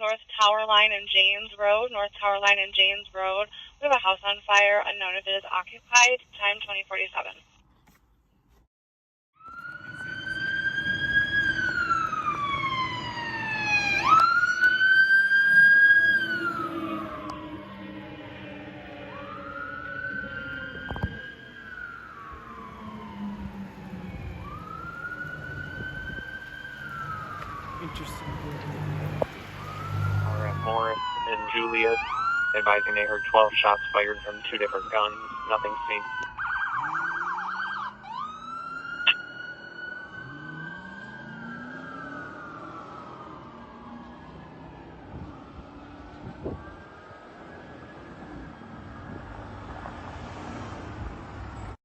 North Tower Line and James Road. North Tower Line and James Road. We have a house on fire, unknown if it is occupied. Time 2047. Interesting. Alright, Morris and Juliet advising they heard 12 shots fired from 2 different guns. Nothing seen.